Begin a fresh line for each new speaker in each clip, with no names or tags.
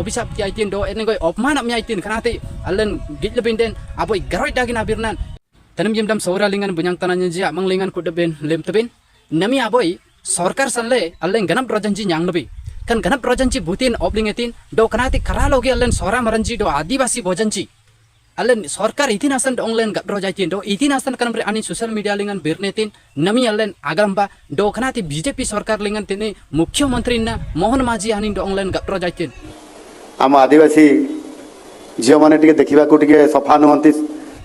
obisap ti aitin do enengoi opman am aitin kanati allen gitlebin den aboy garoi dagin abirnan tanam yemdam saura lingan bunyang tananya ji amang lingan kudeben lem tebin nami aboy sarkar sanle allen ganap rojanji nyang nabi kan ganap rojanji butin oblingetin do kanati karalogi allen sora maranji do adivasi bojanji allen sarkar itin asan do online gap rojaitin do itin asan kanamre ani social media lingan birnetin nami allen agamba do kanati BJP sarkar lingan tini मुख्यमंत्री ना मोहन माझी आनी do online gap rojaitin
आम आदिवासी झील मैंने देखा सफा नुहति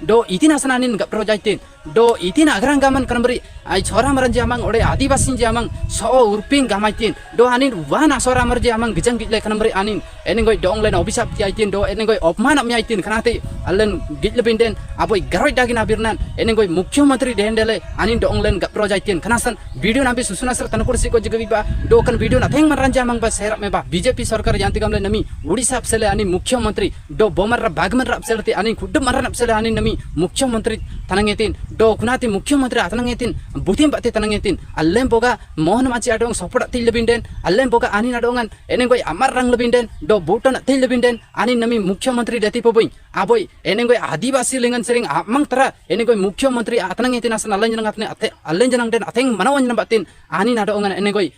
do itin asan anin gap rojaitin do itin agrang gaman kanamri ai chora maranji amang ode adivasi je amang so urping gamaitin do anin wan asora marje amang gijang gitle kanamri anin enengoi do online obisap ti aitin do enengoi opman am aitin kanati allen gitlebin den aboy garoi dagin abirnan enengoi मुख्यमंत्री dendele anin do online gap rojaitin kanasan video nabi susuna sar tankursi ko jigabi ba do kan video na theng maranja amang ba serap me ba BJP sarkar yanti gamle nami odisha apsele ani मुख्यमंत्री do bomar bagman rapselti ani kudd maran apsele ani nami मुख्यमंत्री tanangetin do kunati मुख्यमंत्री atanangetin butim bate tanangetin allen boga mohan machi adong sopot til lebinden allen boga ani adongan enengoi amar rang lebinden do buton til lebinden ani nami मुख्यमंत्री dati poboy aboy enengoi adivasi lingan sering amang tara enengoi मुख्यमंत्री atanangetin asan allen janang atne allen janang den atheng manawan batin ani adongan enengoi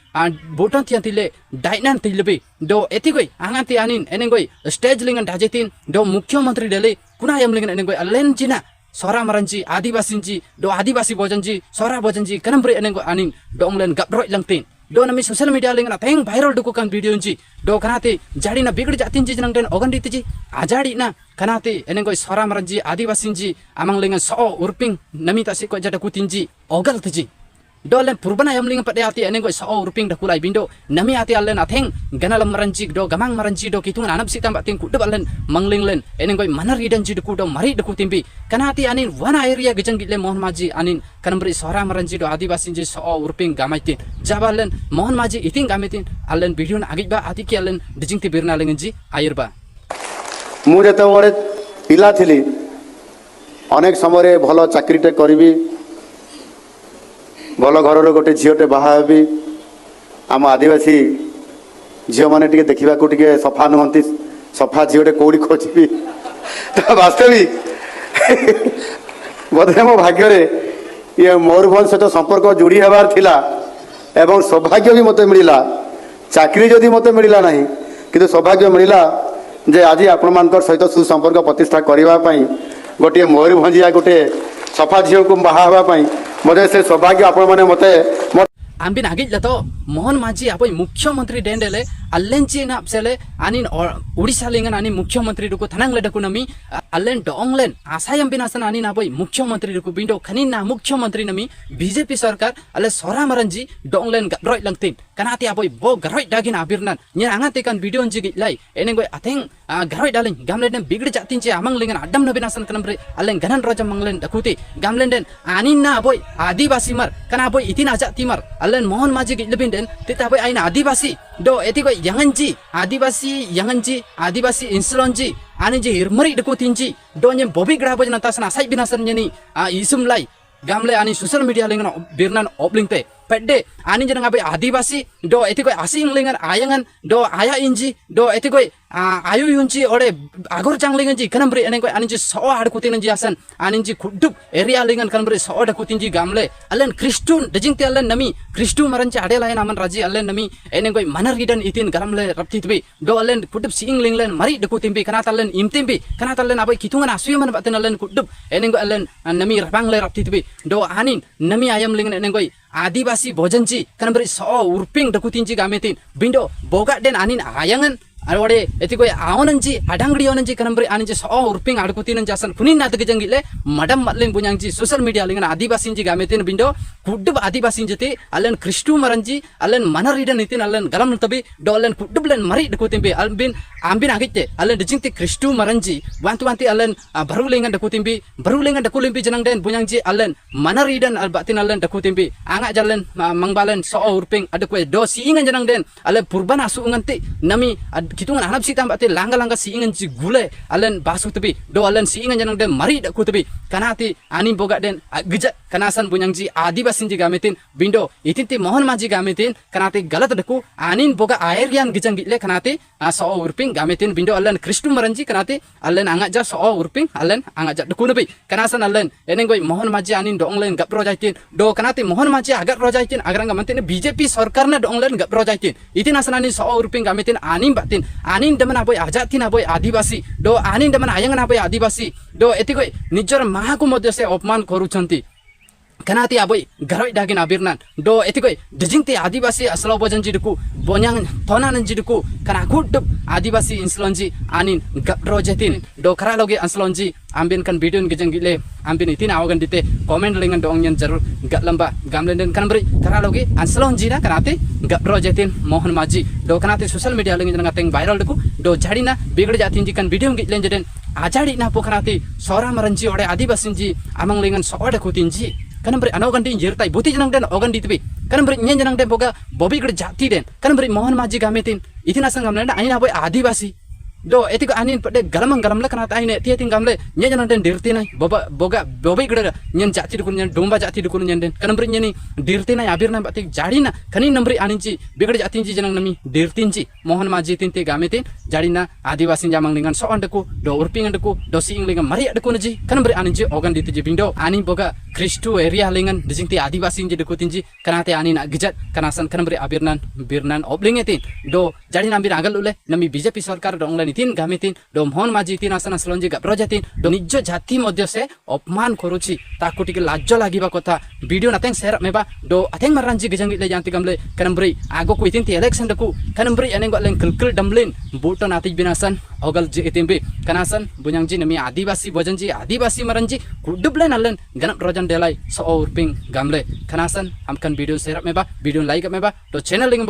buton tian tile dainan til lebi do etigoi anganti anin enengoi stage lingan dajetin do मुख्यमंत्री dele kunayam lingan enengoi allen jina sora maranji adivasinji do adivasi bojanji sora bojanji kanambre enenggo anin do online gaproi langtin do nami social media lingan atheng viral duku kan video nji do kanati jadi na bigd jatin ji janang den ogan ditiji ajadi na kanati enenggo sora maranji adivasinji amang lingan so urping nami ta siko jada kutinji ogal tiji do len purbana yam lingan pade ati enenggo so urping dakulai bindo nami ati allen atheng ganalam maranji do gamang maranji do kitungan anap sitam batin kudde ballen mangling len enenggo manar idan ji duku do mari duku timbi kanati anin wana area gejang gitle mohon maji anin kanamri sora maranji do adivasi ji so urping gamaitin jabalen mohon maji iting gamitin allen video na agitba ati ki allen dijingti birna lengenji ayirba
मु जेतबे पिला थिली अनेक समय भल चाकरीटे करी भल घर गोटे झीटे बाहाबी आम आदिवासी झील मैंने देखा सफा नुहति सफा झीटे कौड़ी खोजी वास्तविक बोधे मो भाग्य ये मयूरभंज सहित संपर्क जोड़ी हबार थिला एवं सौभाग्य भी मत मिला चाकरी जदि मत मिला ना कि सौभाग्य मिला जे आज आपण मान सहित सुसंपर्क प्रतिष्ठा करने गोटे मयूरभंजिया गोटे सफा झील को बाहावाई मत से सौभाग्य आपण मैंने मत
आंबिन आगित लतो मोहन माझी आपण मुख्यमंत्री डेंडेले अल्लेंची ना अपसेले आणि ओडिशा लिंगन आणि मुख्यमंत्री दुको थनांगले डकु नमी अल्लेन डोंगलेन आसायम बिनासन आणि ना बोय मुख्यमंत्री दुको बिंडो खनिन ना मुख्यमंत्री नमी बीजेपी सरकार अल्ले सोरा मरंजी डोंगलेन गरोय लंगतिन कनाति aboy bo garoy dagin abirnan nya angate kan video nji lai enengoy atheng garoy dalin gamlen den bigde jatin che amang lingan adam na binasan kanamre allen ganan roja manglen dakuti gamlen den anin na aboy adivasi mar kana aboy itin aja timar allen mohon maji gilbin den tita aboy aina adivasi do etiko yanganji adivasi insulonji ani ji irmari dakutinji do nyem bobi grabo natasan asai binasan nyani isum lai gamle ani social media lingan birnan oblingte pedde ani jenang abai adivasi do etiko asing lingan ayangan do aya inji do etiko ayu yunji ore agor janglingan ji kanamri enengko ani ji so ad kutin ji asan ani ji kudup area lingan kanamri so ad kutin ji gamle allen kristun dejingte allen nami kristu maranji ade lain aman raji allen nami enengko manar gidan itin garamle raptitbi do allen kudup sing linglen mari de kutimbi kanat allen imtimbi kanat allen abai kitungan asuyman baten allen kudup enengko allen nami rabangle raptitbi do anin nami ayam lingan enengko adivasi bojanji kanamri so urping dakutinji gametin bindo boga den anin ayangan arwade etiko aonanji adangdi onanji kanamri aninji so urping adkutin jasan kunin na tgejangile madam matlen bunyangji social media lingan adivasinji gametin bindo kuddub adivasinjati allen kristu maranji allen manarida nitin allen galam tabi do allen kuddublen mari dakutimbi ambin agitte allen dijingti kristu maranji wanti allen barulengan dakulimbi janang den bunyangji allen manaridan albatin allen dakutimbi anga jalan mangbalen so urping adukwe do siingan janang den allen purban asu nganti nami kitungan hanap sitam bate langga siingan ji gule allen basu tebi do allen siingan janang den mari daku tebi kanati ani boga den gejat kanasan bunyang ji adibasin ji gametin bindo itinti mohon maji gametin kanate galat deku anin boga air yan gijang gile kanate so urping gametin bindo allen kristu maranji kanate allen anga ja so urping allen anga ja deku nabi kanasan allen enengoi mohon maji anin dong len gap projaitin do kanate mohon maji agar projaitin agaranga mantin BJP sarkar na dong len gap projaitin itin asanani so urping gametin anin batin anin deman aboy ajatin aboy adibasi do anin deman ayangan aboy adibasi do etikoi nijor mahaku modyo se अपमान करूछन्ति कनाति आबोय गरय दागिन आबिरनान दो एतिकोय दजिंगते आदिवासी असलो बजनजि दुकु बोन्यां थोनानजि दुकु कना खुद आदिवासी इंसलंजि आनिन गप्रोजेतिन दो खरालोगे अंसलंजि आम्बिन कन video गिजंगिले आम्बिन इतिन आवगन दिते comment लिंगन दोंगन जरूर गलंबा गामलेंदन कनब्रि खरालोगे अंसलंजि ना कनाते गप्रोजेतिन मोहन माजी दो कनाते सोशल मीडिया लिंगन नगातें वायरल दुकु दो झाड़ीना बिगड़ जातिन कन वीडियो गिलें जदेन आजाड़ी ना पोखनाते सोरा मरंजी ओडे आदिवासींजी आमंग लिंगन सोडे कुतिंजी kanambri anoganti jertai buti janang den ogandi tibi kanambri nyen janang den boga bobi gede jati den kanambri mohan maji gametin itina sangam nanda aina boy adivasi do etiko anin pade galamang galam la kanata aine tieting gamle nyen janang den dirti nai boga bobi gede nyen jati dukun nyen domba jati dukun nyen den kanambri nyeni dirti nai abirna batik jadina kani nambri aninji bigede jatinji janang nami dirtinji mohan maji tinte gametin jadina adivasi jamang lingan so andeku do urping andeku do sing lingan mari adeku naji kanambri aninji ogandi tiji bindo ani boga kristu area lingan dijingti adivasi inji deku tinji kanate ani na gijat kanasan kanambri abirnan birnan oblingetin do jadina ambir agal ule nami BJP sarkar dongla nitin gametin do mohon maji tin asana slonji ga projatin do nijjo jati modyo se अपमान करूची ताकु टिके लाज्जो लागिबा कथा video नातें share मेबा दो अथें मरांजी गजंगि ले जानति गमले कनम्ब्रि आगो को इतिन इलेक्शन दकु कनम्ब्रि एनेंग गलें कलकल डमलिन बूटो नाति बिनासन ओगल जे इतिनबि कनासन बुन्यांगजी नमी आदिवासी बजंजी आदिवासी मरंजी कुडुबले नलन गनप रोजन देलाई सो उरपिंग गमले कनासन हमकन वीडियो शेयर मेबा वीडियो लाइक मेबा तो चैनल लिंक